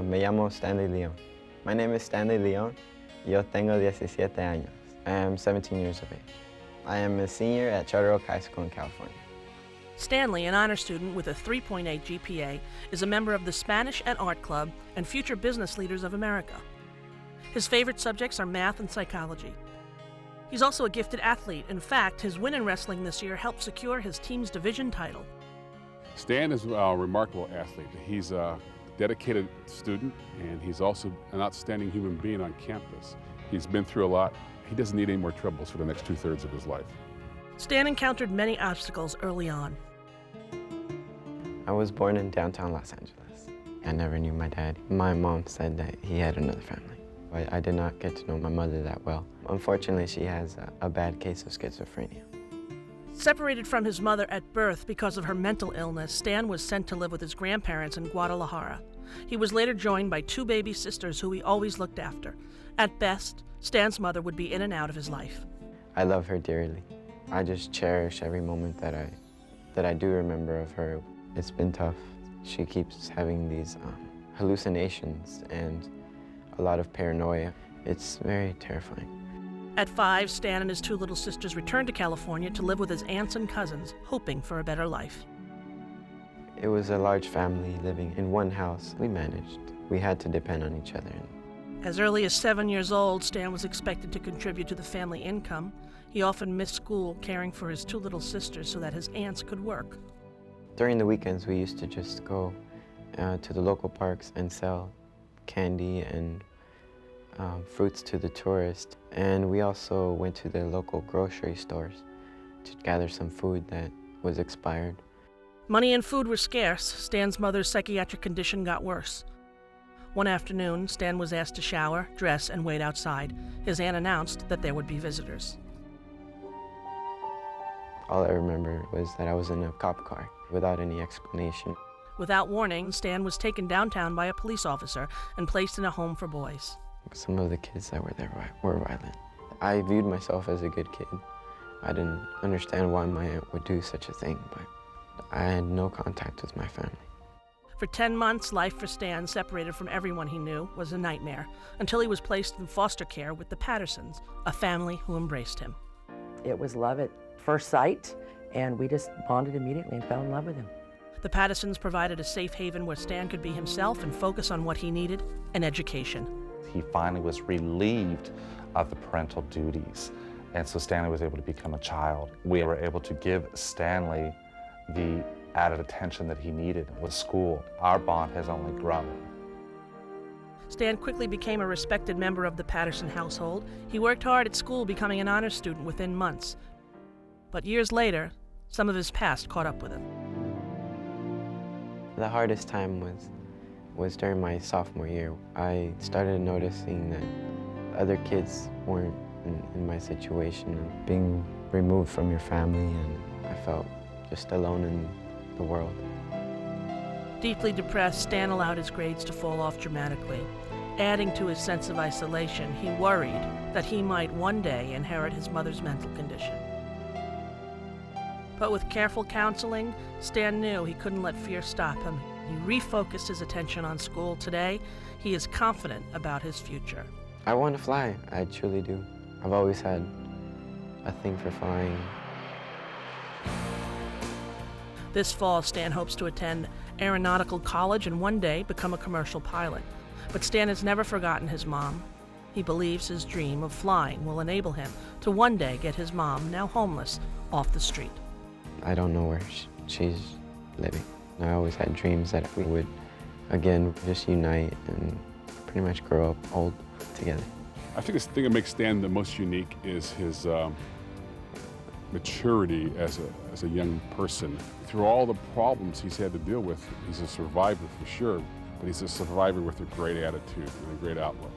Me llamo Stanley Leon. My name is Stanley Leon. Yo tengo 17 años. I am 17 years of age. I am a senior at Charter Oak High School in California. Stanley, an honor student with a 3.8 GPA, is a member of the Spanish and Art Club and Future Business Leaders of America. His favorite subjects are math and psychology. He's also a gifted athlete. In fact, his win in wrestling this year helped secure his team's division title. Stan is a remarkable athlete. He's a dedicated student, and he's also an outstanding human being on campus. He's been through a lot. He doesn't need any more troubles for the next 2/3 of his life. Stan encountered many obstacles early on. I was born in downtown Los Angeles. I never knew my dad. My mom said that he had another family. I did not get to know my mother that well. Unfortunately, she has a bad case of schizophrenia. Separated from his mother at birth because of her mental illness, Stan was sent to live with his grandparents in Guadalajara. He was later joined by 2 baby sisters who he always looked after. At best, Stan's mother would be in and out of his life. I love her dearly. I just cherish every moment that I do remember of her. It's been tough. She keeps having these hallucinations and a lot of paranoia. It's very terrifying. At 5, Stan and his 2 little sisters returned to California to live with his aunts and cousins, hoping for a better life. It was a large family living in one house. We managed. We had to depend on each other. As early as 7 years old, Stan was expected to contribute to the family income. He often missed school, caring for his 2 little sisters so that his aunts could work. During the weekends, we used to just go to the local parks and sell candy and fruits to the tourists. And we also went to the local grocery stores to gather some food that was expired. Money and food were scarce. Stan's mother's psychiatric condition got worse. One afternoon, Stan was asked to shower, dress, and wait outside. His aunt announced that there would be visitors. All I remember was that I was in a cop car without any explanation. Without warning, Stan was taken downtown by a police officer and placed in a home for boys. Some of the kids that were there were violent. I viewed myself as a good kid. I didn't understand why my aunt would do such a thing, but I had no contact with my family. For 10 months, life for Stan, separated from everyone he knew, was a nightmare, until he was placed in foster care with the Pattersons, a family who embraced him. It was love at first sight, and we just bonded immediately and fell in love with him. The Pattersons provided a safe haven where Stan could be himself and focus on what he needed, an education. He finally was relieved of the parental duties, and so Stanley was able to become a child. We were able to give Stanley the added attention that he needed with school. Our bond has only grown. Stan quickly became a respected member of the Patterson household. He worked hard at school, becoming an honor student within months. But years later, some of his past caught up with him. The hardest time was during my sophomore year. I started noticing that other kids weren't in my situation, and being removed from your family, and I felt just alone in the world. Deeply depressed, Stan allowed his grades to fall off dramatically. Adding to his sense of isolation, he worried that he might one day inherit his mother's mental condition. But with careful counseling, Stan knew he couldn't let fear stop him. He refocused his attention on school. Today, he is confident about his future. I want to fly, I truly do. I've always had a thing for flying. This fall, Stan hopes to attend aeronautical college and one day become a commercial pilot. But Stan has never forgotten his mom. He believes his dream of flying will enable him to one day get his mom, now homeless, off the street. I don't know where she's living. I always had dreams that we would, again, just unite and pretty much grow up old together. I think the thing that makes Stan the most unique is his maturity as a young person. Through all the problems he's had to deal with, he's a survivor for sure, but he's a survivor with a great attitude and a great outlook.